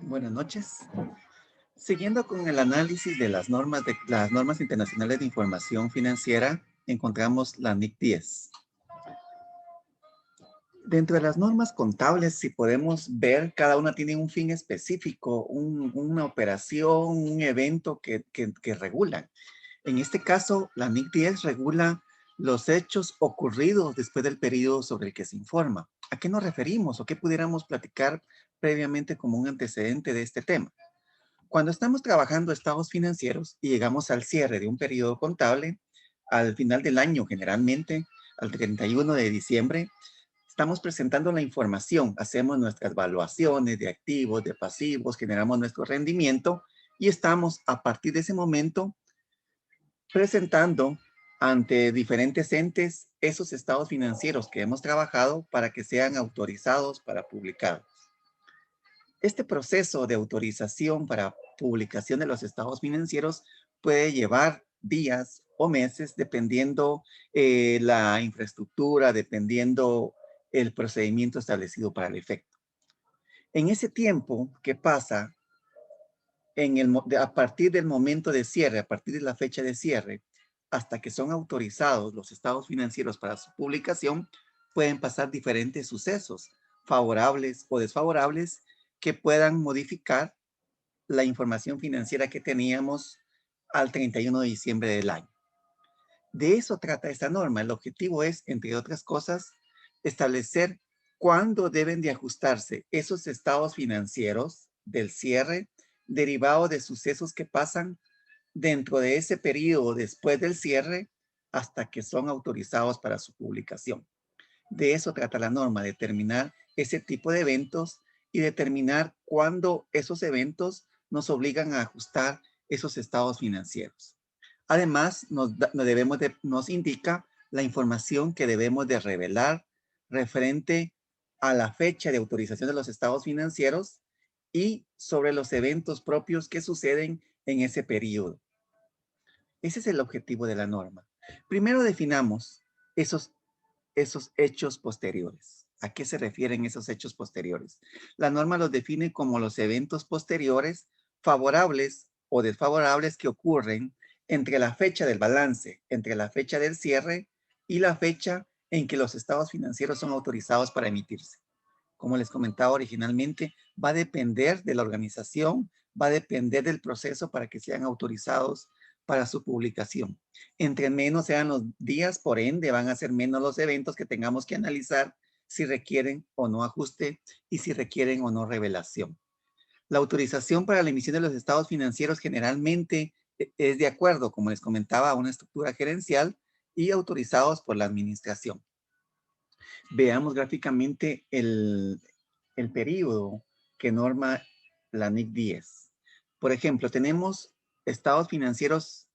Buenas noches. Siguiendo con el análisis de las normas internacionales de información financiera, encontramos la NIC 10. Dentro de las normas contables, si podemos ver, cada una tiene un fin específico, una operación, un evento que regulan. En este caso, la NIC 10 regula los hechos ocurridos después del periodo sobre el que se informa. ¿A qué nos referimos o qué pudiéramos platicar previamente como un antecedente de este tema? Cuando estamos trabajando estados financieros y llegamos al cierre de un periodo contable, al final del año generalmente, al 31 de diciembre, estamos presentando la información, hacemos nuestras evaluaciones de activos, de pasivos, generamos nuestro rendimiento y estamos a partir de ese momento presentando ante diferentes entes esos estados financieros que hemos trabajado para que sean autorizados para publicar. Este proceso de autorización para publicación de los estados financieros puede llevar días o meses dependiendo la infraestructura, dependiendo el procedimiento establecido para el efecto. En ese tiempo que pasa a partir del momento de cierre, a partir de la fecha de cierre, hasta que son autorizados los estados financieros para su publicación, pueden pasar diferentes sucesos, favorables o desfavorables, que puedan modificar la información financiera que teníamos al 31 de diciembre del año. De eso trata esta norma. El objetivo es, entre otras cosas, establecer cuándo deben de ajustarse esos estados financieros del cierre derivado de sucesos que pasan dentro de ese periodo después del cierre hasta que son autorizados para su publicación. De eso trata la norma, determinar ese tipo de eventos y determinar cuándo esos eventos nos obligan a ajustar esos estados financieros. Además, nos indica la información que debemos de revelar referente a la fecha de autorización de los estados financieros y sobre los eventos propios que suceden en ese periodo. Ese es el objetivo de la norma. Primero definamos esos hechos posteriores. ¿A qué se refieren esos hechos posteriores? La norma los define como los eventos posteriores favorables o desfavorables que ocurren entre la fecha del balance, entre la fecha del cierre y la fecha en que los estados financieros son autorizados para emitirse. Como les comentaba originalmente, va a depender de la organización, va a depender del proceso para que sean autorizados para su publicación. Entre menos sean los días, por ende, van a ser menos los eventos que tengamos que analizar si requieren o no ajuste y si requieren o no revelación. La autorización para la emisión de los estados financieros generalmente es de acuerdo, como les comentaba, a una estructura gerencial y autorizados por la administración. Veamos gráficamente el periodo que norma la NIC 10. Por ejemplo, tenemos estados financieros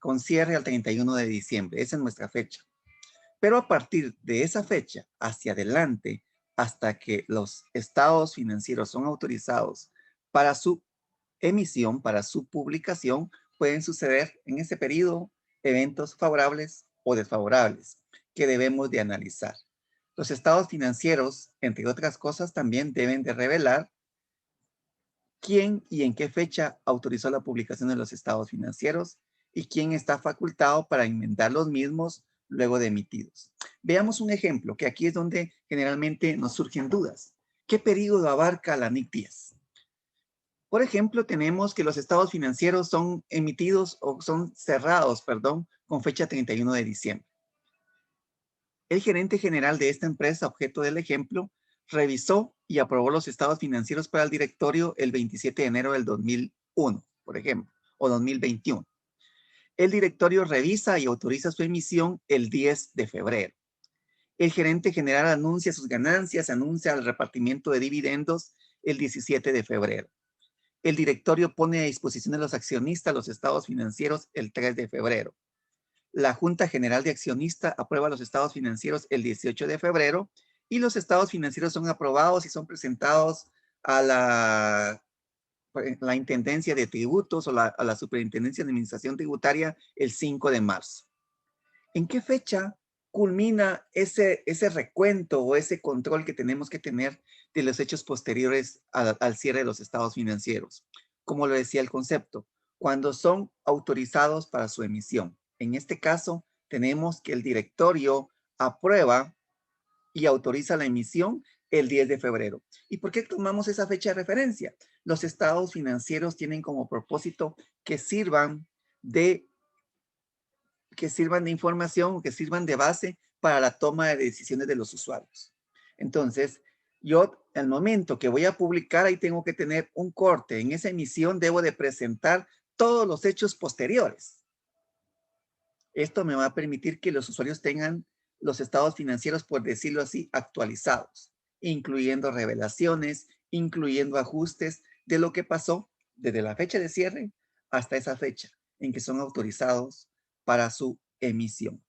con cierre al 31 de diciembre. Esa es nuestra fecha. Pero a partir de esa fecha hacia adelante, hasta que los estados financieros son autorizados para su emisión, para su publicación, pueden suceder en ese periodo eventos favorables o desfavorables que debemos de analizar. Los estados financieros, entre otras cosas, también deben de revelar quién y en qué fecha autorizó la publicación de los estados financieros y quién está facultado para enmendar los mismos luego de emitidos. Veamos un ejemplo, que aquí es donde generalmente nos surgen dudas. ¿Qué periodo abarca la NIC 10? Por ejemplo, tenemos que los estados financieros son emitidos o son cerrados, perdón, con fecha 31 de diciembre. El gerente general de esta empresa, objeto del ejemplo, revisó y aprobó los estados financieros para el directorio el 27 de enero del 2001, por ejemplo, o 2021. El directorio revisa y autoriza su emisión el 10 de febrero. El gerente general anuncia sus ganancias, anuncia el repartimiento de dividendos el 17 de febrero. El directorio pone a disposición de los accionistas los estados financieros el 3 de febrero. La Junta General de Accionistas aprueba los estados financieros el 18 de febrero y los estados financieros son aprobados y son presentados a la Intendencia de Tributos o a la Superintendencia de Administración Tributaria el 5 de marzo. ¿En qué fecha culmina ese recuento o ese control que tenemos que tener de los hechos posteriores al cierre de los estados financieros. Como lo decía el concepto, cuando son autorizados para su emisión. En este caso, tenemos que el directorio aprueba y autoriza la emisión el 10 de febrero. ¿Y por qué tomamos esa fecha de referencia? Los estados financieros tienen como propósito que sirvan de información, que sirvan de base para la toma de decisiones de los usuarios. Entonces, yo al momento que voy a publicar, ahí tengo que tener un corte. En esa emisión debo de presentar todos los hechos posteriores. Esto me va a permitir que los usuarios tengan los estados financieros, por decirlo así, actualizados, incluyendo revelaciones, incluyendo ajustes de lo que pasó desde la fecha de cierre hasta esa fecha en que son autorizados para su emisión.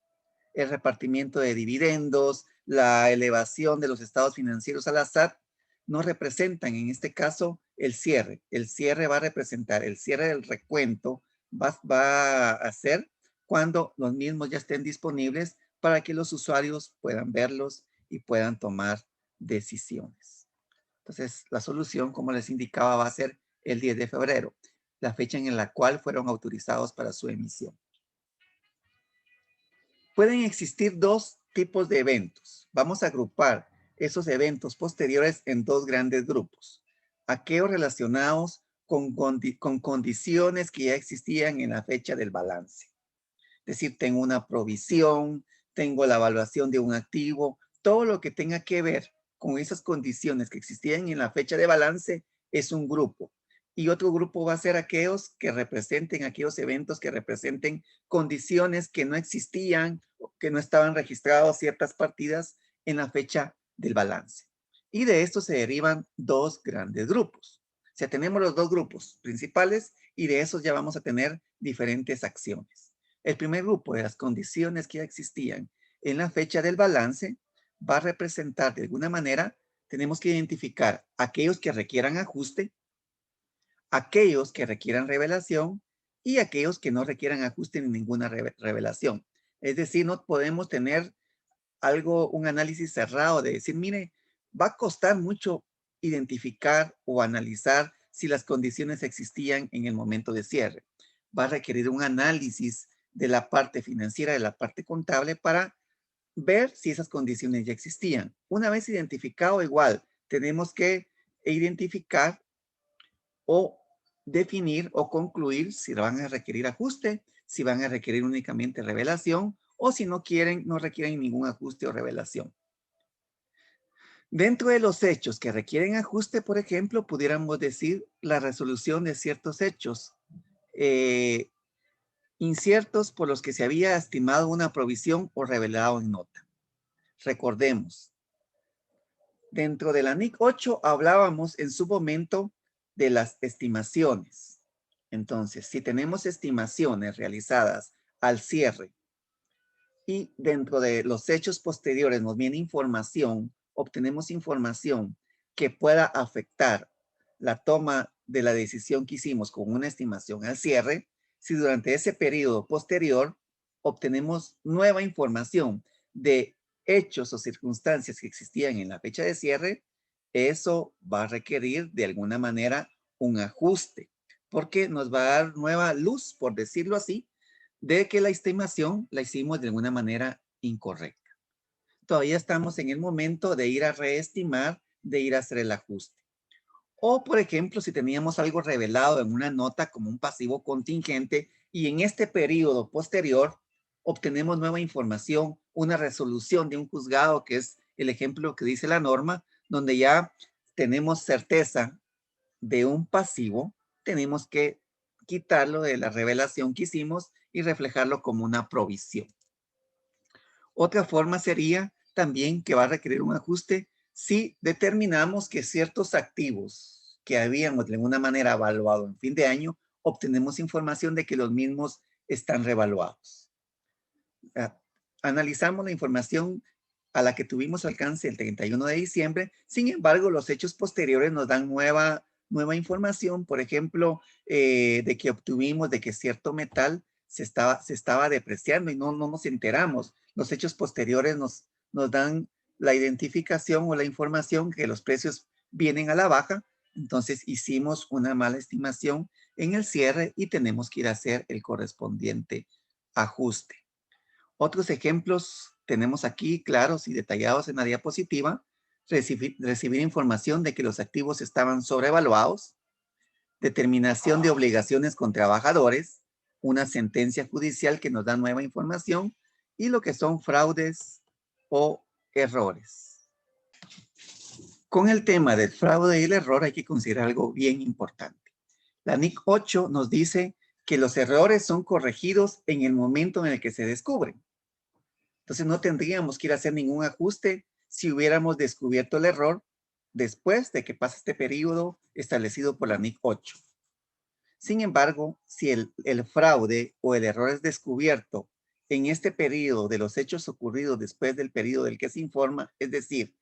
El repartimiento de dividendos, la elevación de los estados financieros al SAT, no representan en este caso el cierre. El cierre va a representar, el cierre del recuento va a ser cuando los mismos ya estén disponibles para que los usuarios puedan verlos y puedan tomar decisiones. Entonces, la solución, como les indicaba, va a ser el 10 de febrero, la fecha en la cual fueron autorizados para su emisión. Pueden existir dos tipos de eventos. Vamos a agrupar esos eventos posteriores en dos grandes grupos. Aquellos relacionados con condiciones que ya existían en la fecha del balance. Es decir, tengo una provisión, tengo la evaluación de un activo, todo lo que tenga que ver con esas condiciones que existían en la fecha de balance es un grupo. Y otro grupo va a ser aquellos que representen, aquellos eventos que representen condiciones que no existían, que no estaban registrados ciertas partidas en la fecha del balance. Y de esto se derivan dos grandes grupos. O sea, tenemos los dos grupos principales y de esos ya vamos a tener diferentes acciones. El primer grupo de las condiciones que ya existían en la fecha del balance va a representar de alguna manera, tenemos que identificar aquellos que requieran ajuste, aquellos que requieran revelación y aquellos que no requieran ajuste ni ninguna revelación. Es decir, no podemos tener un análisis cerrado de decir, mire, va a costar mucho identificar o analizar si las condiciones existían en el momento de cierre. Va a requerir un análisis de la parte financiera, de la parte contable, para ver si esas condiciones ya existían. Una vez identificado, igual, tenemos que identificar o definir o concluir si van a requerir ajuste, si van a requerir únicamente revelación o si no quieren, no requieren ningún ajuste o revelación. Dentro de los hechos que requieren ajuste, por ejemplo, pudiéramos decir la resolución de ciertos hechos inciertos por los que se había estimado una provisión o revelado en nota. Recordemos, dentro de la NIC 8 hablábamos en su momento de las estimaciones. Entonces, si tenemos estimaciones realizadas al cierre y dentro de los hechos posteriores nos viene información, obtenemos información que pueda afectar la toma de la decisión que hicimos con una estimación al cierre, si durante ese periodo posterior obtenemos nueva información de hechos o circunstancias que existían en la fecha de cierre, eso va a requerir de alguna manera un ajuste, porque nos va a dar nueva luz, por decirlo así, de que la estimación la hicimos de alguna manera incorrecta. Todavía estamos en el momento de ir a reestimar, de ir a hacer el ajuste. O, por ejemplo, si teníamos algo revelado en una nota como un pasivo contingente y en este periodo posterior obtenemos nueva información, una resolución de un juzgado, que es el ejemplo que dice la norma, donde ya tenemos certeza de un pasivo, tenemos que quitarlo de la revelación que hicimos y reflejarlo como una provisión. Otra forma sería también que va a requerir un ajuste si determinamos que ciertos activos que habíamos de alguna manera evaluado en fin de año, obtenemos información de que los mismos están revaluados. Analizamos la información a la que tuvimos alcance el 31 de diciembre, sin embargo, los hechos posteriores nos dan nueva información, por ejemplo, de que obtuvimos de que cierto metal se estaba depreciando y no nos enteramos. Los hechos posteriores nos dan la identificación o la información que los precios vienen a la baja. Entonces hicimos una mala estimación en el cierre y tenemos que ir a hacer el correspondiente ajuste. Otros ejemplos tenemos aquí claros y detallados en la diapositiva. Recibir información de que los activos estaban sobrevaluados, determinación de obligaciones con trabajadores, una sentencia judicial que nos da nueva información y lo que son fraudes o errores. Con el tema del fraude y el error hay que considerar algo bien importante. La NIC 8 nos dice que los errores son corregidos en el momento en el que se descubren. Entonces no tendríamos que ir a hacer ningún ajuste si hubiéramos descubierto el error después de que pase este periodo establecido por la NIC 8. Sin embargo, si el fraude o el error es descubierto en este periodo de los hechos ocurridos después del periodo del que se informa, es decir,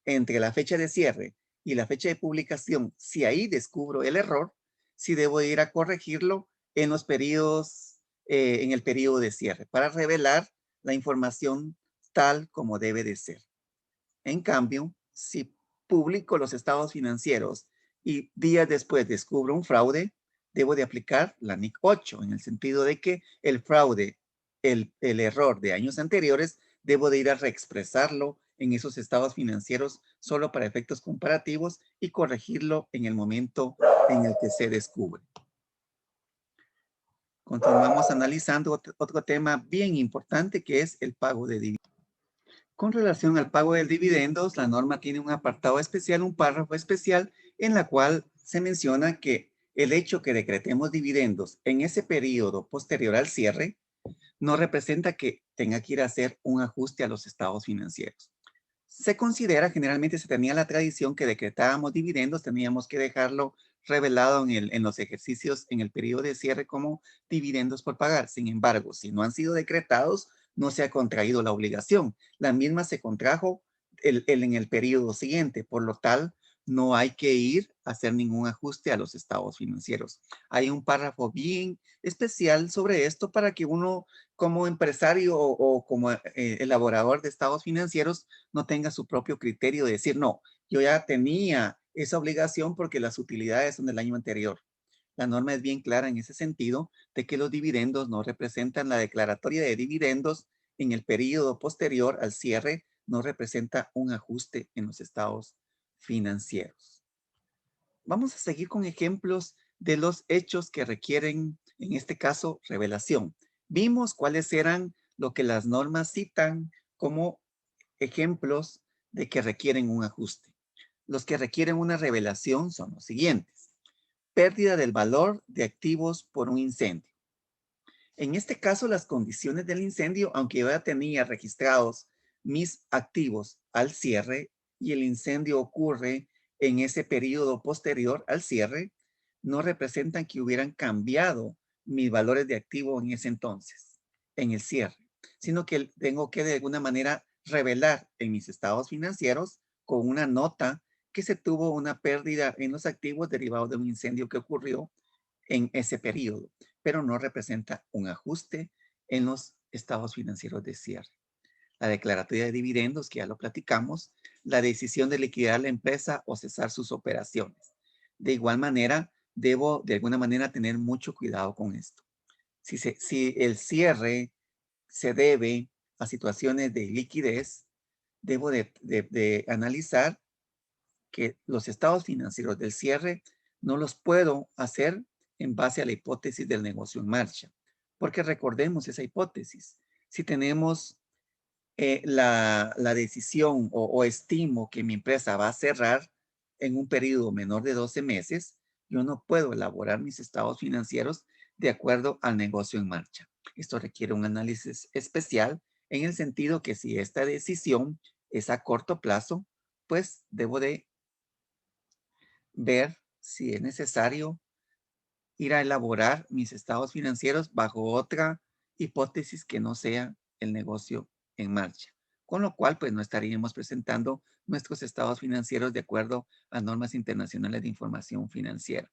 entre la fecha de cierre y la fecha de publicación, si ahí descubro el error, sí debo ir a corregirlo en los periodos, en el periodo de cierre, para revelar la información tal como debe de ser. En cambio, si publico los estados financieros y días después descubro un fraude, debo de aplicar la NIC 8, en el sentido de que el fraude, el error de años anteriores, debo de ir a reexpresarlo en esos estados financieros solo para efectos comparativos y corregirlo en el momento en el que se descubre. Continuamos analizando otro tema bien importante que es el pago de dividendos. Con relación al pago de dividendos, la norma tiene un apartado especial, un párrafo especial, en la cual se menciona que el hecho que decretemos dividendos en ese periodo posterior al cierre no representa que tenga que ir a hacer un ajuste a los estados financieros. Se considera, generalmente se tenía la tradición que decretábamos dividendos, teníamos que dejarlo revelado en los ejercicios en el periodo de cierre como dividendos por pagar. Sin embargo, si no han sido decretados, no se ha contraído la obligación. La misma se contrajo en el periodo siguiente, por lo tal, no hay que ir a hacer ningún ajuste a los estados financieros. Hay un párrafo bien especial sobre esto para que uno como empresario o como elaborador de estados financieros no tenga su propio criterio de decir, no, yo ya tenía esa obligación porque las utilidades son del año anterior. La norma es bien clara en ese sentido de que los dividendos no representan la declaratoria de dividendos en el periodo posterior al cierre, no representa un ajuste en los estados financieros. Vamos a seguir con ejemplos de los hechos que requieren, en este caso, revelación. Vimos cuáles eran lo que las normas citan como ejemplos de que requieren un ajuste. Los que requieren una revelación son los siguientes. Pérdida del valor de activos por un incendio. En este caso, las condiciones del incendio, aunque yo ya tenía registrados mis activos al cierre y el incendio ocurre en ese periodo posterior al cierre, no representan que hubieran cambiado mis valores de activo en ese entonces, en el cierre, sino que tengo que de alguna manera revelar en mis estados financieros con una nota que se tuvo una pérdida en los activos derivados de un incendio que ocurrió en ese periodo, pero no representa un ajuste en los estados financieros de cierre. La declaratoria de dividendos, que ya lo platicamos, la decisión de liquidar la empresa o cesar sus operaciones. De igual manera, debo de alguna manera tener mucho cuidado con esto. Si el cierre se debe a situaciones de liquidez, debo de analizar que los estados financieros del cierre no los puedo hacer en base a la hipótesis del negocio en marcha, porque recordemos esa hipótesis. Si tenemos la decisión o estimo que mi empresa va a cerrar en un periodo menor de 12 meses, yo no puedo elaborar mis estados financieros de acuerdo al negocio en marcha. Esto requiere un análisis especial en el sentido que si esta decisión es a corto plazo, pues debo de ver si es necesario ir a elaborar mis estados financieros bajo otra hipótesis que no sea el negocio en marcha. Con lo cual, pues no estaríamos presentando nuestros estados financieros de acuerdo a normas internacionales de información financiera.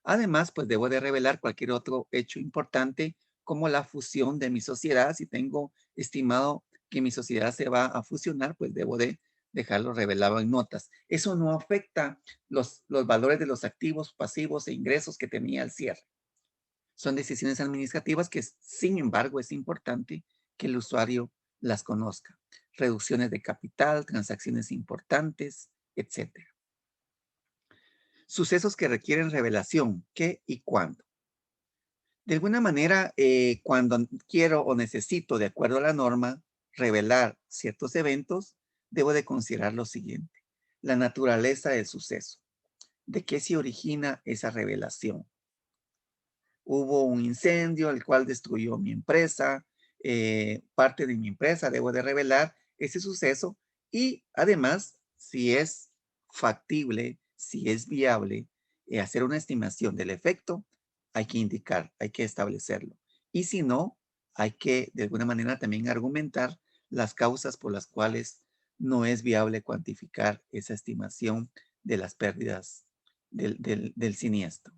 Además, pues debo de revelar cualquier otro hecho importante como la fusión de mi sociedad si tengo estimado que mi sociedad se va a fusionar, pues debo de dejarlo revelado en notas. Eso no afecta los valores de los activos, pasivos e ingresos que tenía al cierre. Son decisiones administrativas que, sin embargo, es importante que el usuario las conozca. Reducciones de capital, transacciones importantes, etcétera. Sucesos que requieren revelación, ¿qué y cuándo? De alguna manera, cuando quiero o necesito, de acuerdo a la norma, revelar ciertos eventos, debo de considerar lo siguiente: la naturaleza del suceso. ¿De qué se origina esa revelación? Hubo un incendio el cual destruyó mi empresa, parte de mi empresa, debo de revelar ese suceso y además, si es factible, si es viable, hacer una estimación del efecto, hay que indicar, hay que establecerlo. Y si no, hay que de alguna manera también argumentar las causas por las cuales no es viable cuantificar esa estimación de las pérdidas del siniestro.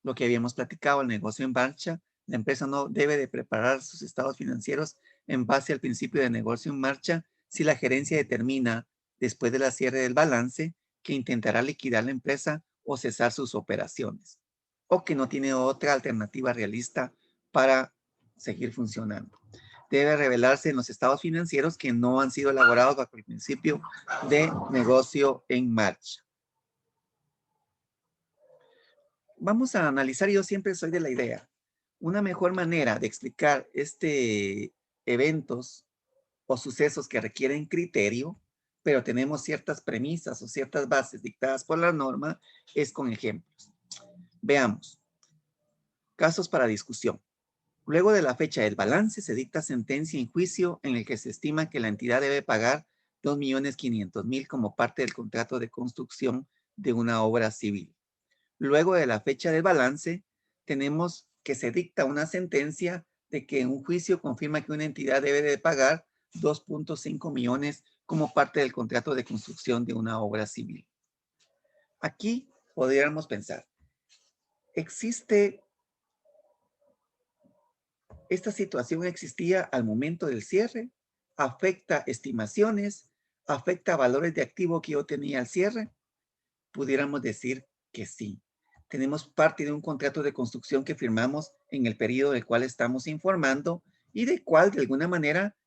Lo que habíamos platicado, el negocio en marcha, la empresa no debe de preparar sus estados financieros en base al principio de negocio en marcha si la gerencia determina, después de la cierre del balance, que intentará liquidar la empresa o cesar sus operaciones, o que no tiene otra alternativa realista para seguir funcionando. Debe revelarse en los estados financieros que no han sido elaborados bajo el principio de negocio en marcha. Vamos a analizar, yo siempre soy de la idea, una mejor manera de explicar eventos o sucesos que requieren criterio, pero tenemos ciertas premisas o ciertas bases dictadas por la norma, es con ejemplos. Veamos. Casos para discusión. Luego de la fecha del balance, se dicta sentencia en juicio en el que se estima que la entidad debe pagar 2.500.000 como parte del contrato de construcción de una obra civil. Luego de la fecha del balance, tenemos que se dicta una sentencia de que un juicio confirma que una entidad debe de pagar 2.5 millones como parte del contrato de construcción de una obra civil. Aquí podríamos pensar, esta situación existía al momento del cierre, afecta estimaciones, afecta valores de activo que yo tenía al cierre. Pudiéramos decir que sí. Tenemos parte de un contrato de construcción que firmamos en el periodo del cual estamos informando y del cual de alguna manera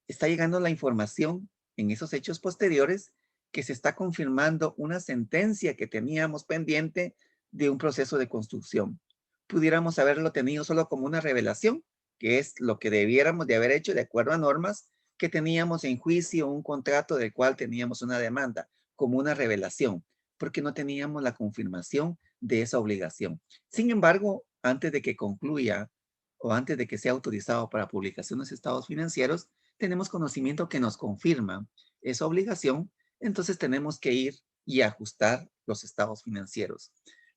está llegando la información en esos hechos posteriores que se está confirmando una sentencia que teníamos pendiente de un proceso de construcción. Pudiéramos haberlo tenido solo como una revelación, que es lo que debiéramos de haber hecho de acuerdo a normas que teníamos en juicio, un contrato del cual teníamos una demanda, como una revelación, porque no teníamos la confirmación de esa obligación. Sin embargo, antes de que concluya o antes de que sea autorizado para publicación de los estados financieros, tenemos conocimiento que nos confirma esa obligación, entonces tenemos que ir y ajustar los estados financieros.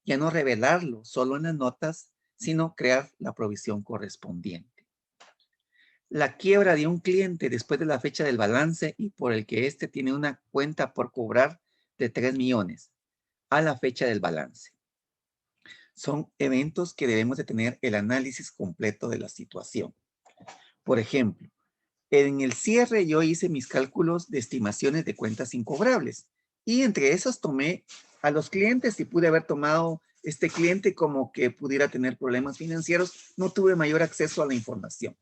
Ya no revelarlo solo en las notas, sino crear la provisión correspondiente. La quiebra de un cliente después de la fecha del balance y por el que éste tiene una cuenta por cobrar de 3 millones a la fecha del balance. Son eventos que debemos de tener el análisis completo de la situación. Por ejemplo, en el cierre yo hice mis cálculos de estimaciones de cuentas incobrables y entre esas tomé a los clientes y pude haber tomado este cliente como que pudiera tener problemas financieros. No tuve mayor acceso a la información.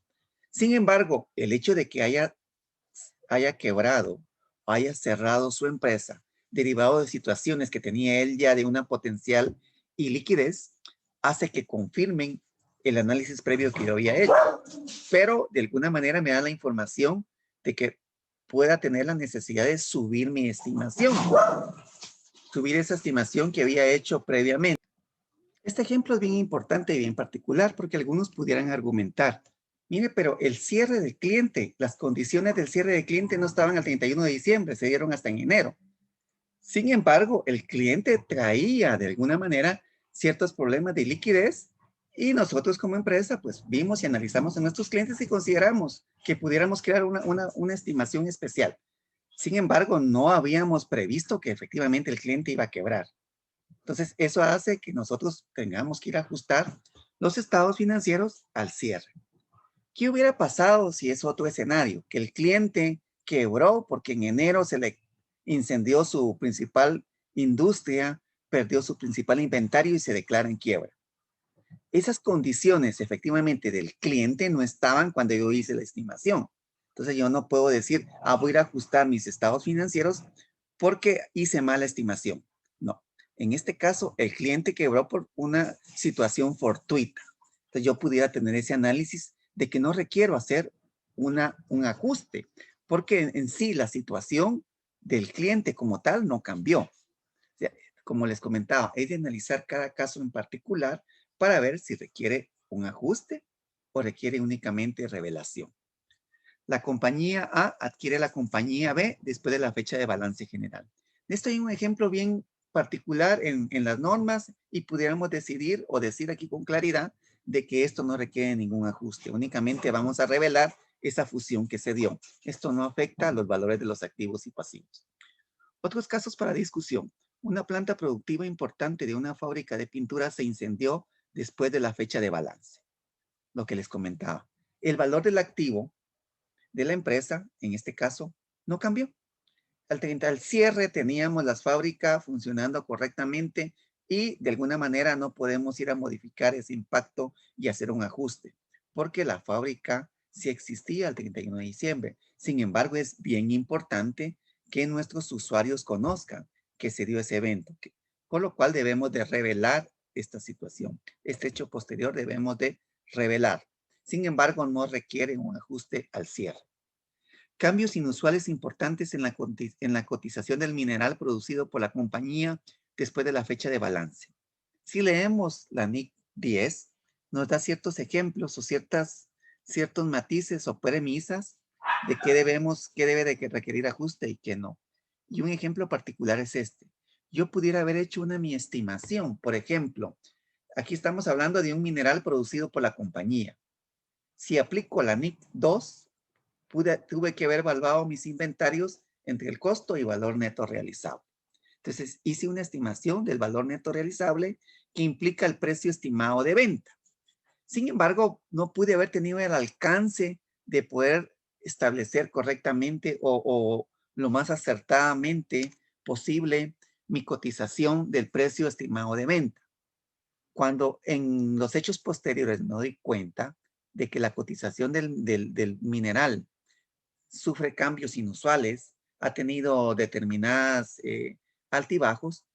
Sin embargo, el hecho de que haya quebrado, haya cerrado su empresa, derivado de situaciones que tenía él ya de una potencial iliquidez, hace que confirmen el análisis previo que yo había hecho. Pero de alguna manera me da la información de que pueda tener la necesidad de subir mi estimación, subir esa estimación que había hecho previamente. Este ejemplo es bien importante y bien particular porque algunos pudieran argumentar, mire, pero el cierre del cliente, las condiciones del cierre del cliente no estaban al 31 de diciembre, se dieron hasta en enero. Sin embargo, el cliente traía de alguna manera ciertos problemas de liquidez y nosotros como empresa pues vimos y analizamos a nuestros clientes y consideramos que pudiéramos crear una estimación especial. Sin embargo, no habíamos previsto que efectivamente el cliente iba a quebrar. Entonces, eso hace que nosotros tengamos que ir a ajustar los estados financieros al cierre. ¿Qué hubiera pasado si es otro escenario? Que el cliente quebró porque en enero se le incendió su principal industria, perdió su principal inventario y se declara en quiebra. Esas condiciones efectivamente del cliente no estaban cuando yo hice la estimación. Entonces yo no puedo decir, voy a ir a ajustar mis estados financieros porque hice mala estimación. No, en este caso el cliente quebró por una situación fortuita. Entonces yo pudiera tener ese análisis de que no requiero hacer un ajuste porque en sí la situación del cliente como tal no cambió. O sea, como les comentaba, es de analizar cada caso en particular para ver si requiere un ajuste o requiere únicamente revelación. La compañía A adquiere la compañía B después de la fecha de balance general. Esto hay un ejemplo bien particular en las normas y pudiéramos decidir o decir aquí con claridad de que esto no requiere ningún ajuste. Únicamente vamos a revelar esa fusión que se dio. Esto no afecta a los valores de los activos y pasivos. Otros casos para discusión. Una planta productiva importante de una fábrica de pintura se incendió después de la fecha de balance. Lo que les comentaba. El valor del activo de la empresa, en este caso, no cambió. Al 30 al cierre teníamos las fábricas funcionando correctamente y de alguna manera no podemos ir a modificar ese impacto y hacer un ajuste, porque la fábrica sí existía el 31 de diciembre. Sin embargo, es bien importante que nuestros usuarios conozcan que se dio ese evento, por lo cual debemos de revelar esta situación. Este hecho posterior debemos de revelar. Sin embargo, no requiere un ajuste al cierre. Cambios inusuales importantes en la cotización del mineral producido por la compañía después de la fecha de balance. Si leemos la NIC 10, nos da ciertos ejemplos o ciertos matices o premisas de qué debe de requerir ajuste y qué no. Y un ejemplo particular es este. Yo pudiera haber hecho mi estimación. Por ejemplo, aquí estamos hablando de un mineral producido por la compañía. Si aplico la NIC 2, tuve que haber evaluado mis inventarios entre el costo y valor neto realizable. Entonces, hice una estimación del valor neto realizable que implica el precio estimado de venta. Sin embargo, no pude haber tenido el alcance de poder establecer correctamente o lo más acertadamente posible mi cotización del precio estimado de venta. Cuando en los hechos posteriores me doy cuenta de que la cotización del mineral sufre cambios inusuales, ha tenido determinadas altibajos,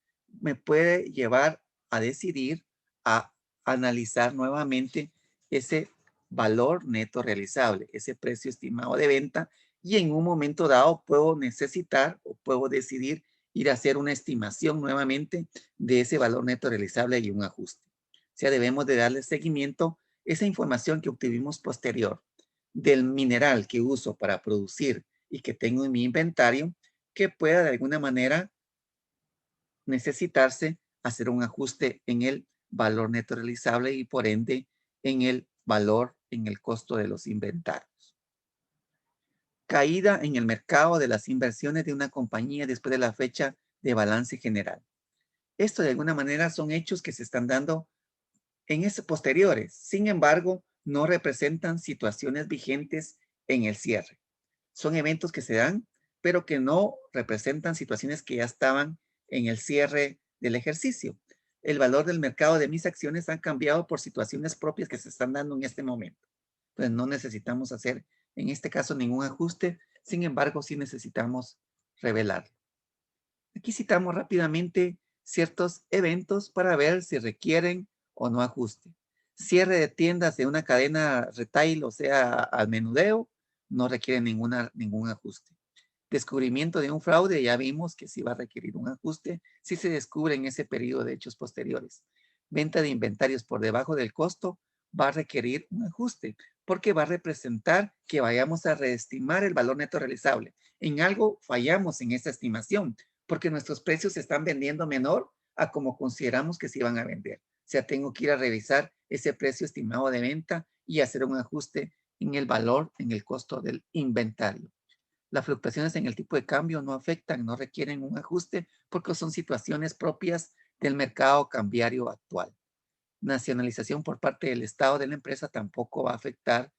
me puede llevar a decidir a analizar nuevamente ese valor neto realizable, ese precio estimado de venta, y en un momento dado puedo necesitar o puedo decidir ir a hacer una estimación nuevamente de ese valor neto realizable y un ajuste. O sea, debemos de darle seguimiento a esa información que obtuvimos posterior del mineral que uso para producir y que tengo en mi inventario, que pueda de alguna manera necesitarse hacer un ajuste en el valor neto realizable y por ende en el valor, en el costo de los inventarios. Caída en el mercado de las inversiones de una compañía después de la fecha de balance general. Esto de alguna manera son hechos que se están dando en ese posteriores. Sin embargo, no representan situaciones vigentes en el cierre. Son eventos que se dan, pero que no representan situaciones que ya estaban en el cierre del ejercicio. El valor del mercado de mis acciones han cambiado por situaciones propias que se están dando en este momento. Entonces no necesitamos hacer en este caso ningún ajuste, sin embargo sí necesitamos revelar. Aquí citamos rápidamente ciertos eventos para ver si requieren o no ajuste. Cierre de tiendas de una cadena retail, o sea, al menudeo, no requiere ningún ajuste. Descubrimiento de un fraude, ya vimos que sí va a requerir un ajuste si se descubre en ese periodo de hechos posteriores. Venta de inventarios por debajo del costo va a requerir un ajuste porque va a representar que vayamos a reestimar el valor neto realizable. En algo fallamos en esta estimación porque nuestros precios se están vendiendo menor a como consideramos que se iban a vender. O sea, tengo que ir a revisar ese precio estimado de venta y hacer un ajuste en el valor, en el costo del inventario. Las fluctuaciones en el tipo de cambio no afectan, no requieren un ajuste porque son situaciones propias del mercado cambiario actual. Nacionalización por parte del Estado de la empresa tampoco va a afectar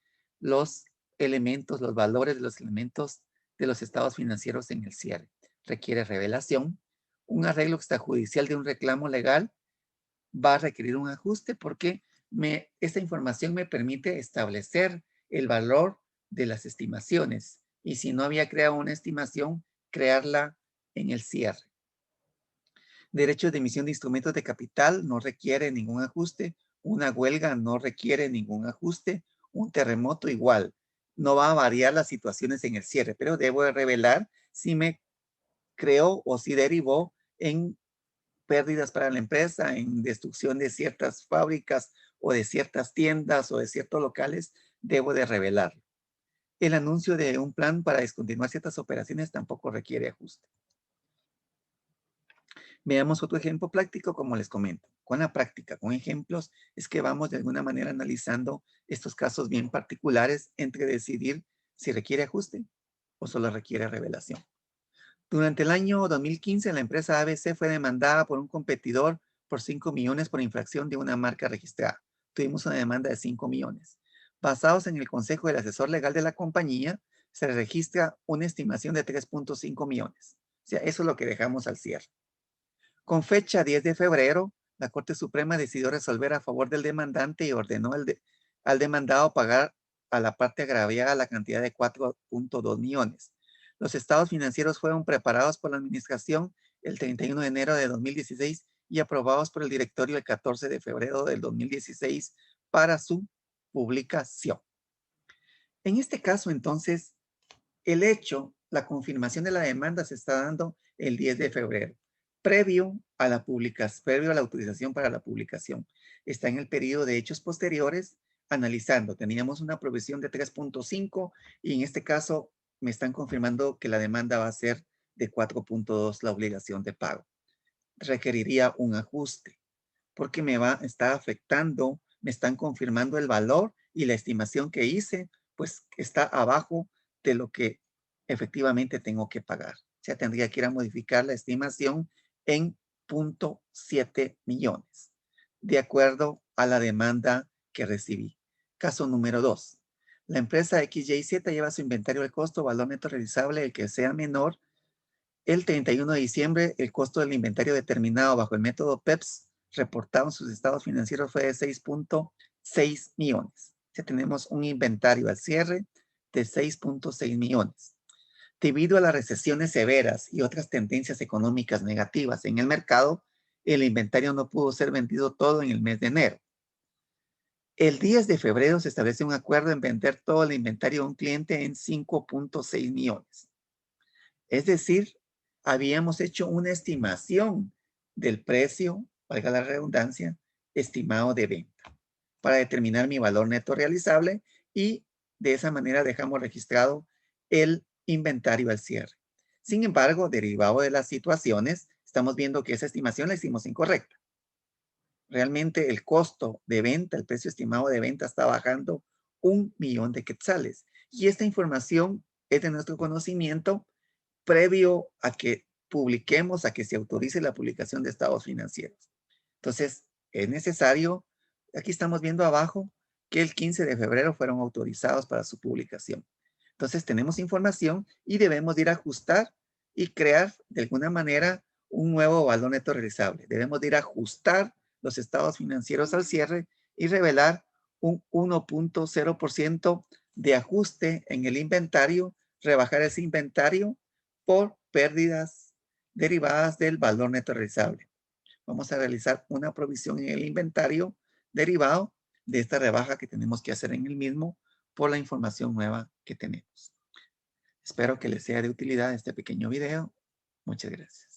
los elementos, los valores de los elementos de los estados financieros en el cierre. Requiere revelación. Un arreglo extrajudicial de un reclamo legal va a requerir un ajuste porque esta información me permite establecer el valor de las estimaciones. Y si no había creado una estimación, crearla en el cierre. Derechos de emisión de instrumentos de capital no requiere ningún ajuste. Una huelga no requiere ningún ajuste. Un terremoto igual. No va a variar las situaciones en el cierre, pero debo de revelar si me creó o si derivó en pérdidas para la empresa, en destrucción de ciertas fábricas o de ciertas tiendas o de ciertos locales, debo de revelarlo. El anuncio de un plan para descontinuar ciertas operaciones tampoco requiere ajuste. Veamos otro ejemplo práctico, como les comento. Con la práctica, con ejemplos, es que vamos de alguna manera analizando estos casos bien particulares entre decidir si requiere ajuste o solo requiere revelación. Durante el año 2015, la empresa ABC fue demandada por un competidor por 5 millones por infracción de una marca registrada. Tuvimos una demanda de 5 millones. Basados en el consejo del asesor legal de la compañía, se registra una estimación de 3.5 millones. O sea, eso es lo que dejamos al cierre. Con fecha 10 de febrero, la Corte Suprema decidió resolver a favor del demandante y ordenó al demandado pagar a la parte agraviada la cantidad de 4.2 millones. Los estados financieros fueron preparados por la administración el 31 de enero de 2016 y aprobados por el directorio el 14 de febrero del 2016 para su publicación. En este caso, entonces, la confirmación de la demanda se está dando el 10 de febrero, previo a la autorización para la publicación. Está en el periodo de hechos posteriores, analizando. Teníamos una provisión de 3.5 y en este caso me están confirmando que la demanda va a ser de 4.2 la obligación de pago. Requeriría un ajuste porque está afectando, me están confirmando el valor y la estimación que hice, pues está abajo de lo que efectivamente tengo que pagar. O sea, tendría que ir a modificar la estimación en 0.7 millones, de acuerdo a la demanda que recibí. Caso número 2. La empresa XYZ lleva su inventario de costo, valor neto realizable, el que sea menor. El 31 de diciembre, el costo del inventario determinado bajo el método PEPS reportado en sus estados financieros fue de 6.6 millones. Ya tenemos un inventario al cierre de 6.6 millones. Debido a las recesiones severas y otras tendencias económicas negativas en el mercado, el inventario no pudo ser vendido todo en el mes de enero. El 10 de febrero se establece un acuerdo en vender todo el inventario a un cliente en 5.6 millones. Es decir, habíamos hecho una estimación del precio, valga la redundancia, estimado de venta para determinar mi valor neto realizable y de esa manera dejamos registrado el inventario al cierre. Sin embargo, derivado de las situaciones, estamos viendo que esa estimación la hicimos incorrecta. Realmente el costo de venta, el precio estimado de venta está bajando 1 millón de quetzales. Y esta información es de nuestro conocimiento previo a que publiquemos, a que se autorice la publicación de estados financieros. Entonces, es necesario, aquí estamos viendo abajo, que el 15 de febrero fueron autorizados para su publicación. Entonces, tenemos información y debemos ir a ajustar y crear de alguna manera un nuevo valor neto realizable. Debemos ir a ajustar los estados financieros al cierre y revelar un 1.0% de ajuste en el inventario, rebajar ese inventario por pérdidas derivadas del valor neto realizable. Vamos a realizar una provisión en el inventario derivado de esta rebaja que tenemos que hacer en el mismo por la información nueva que tenemos. Espero que les sea de utilidad este pequeño video. Muchas gracias.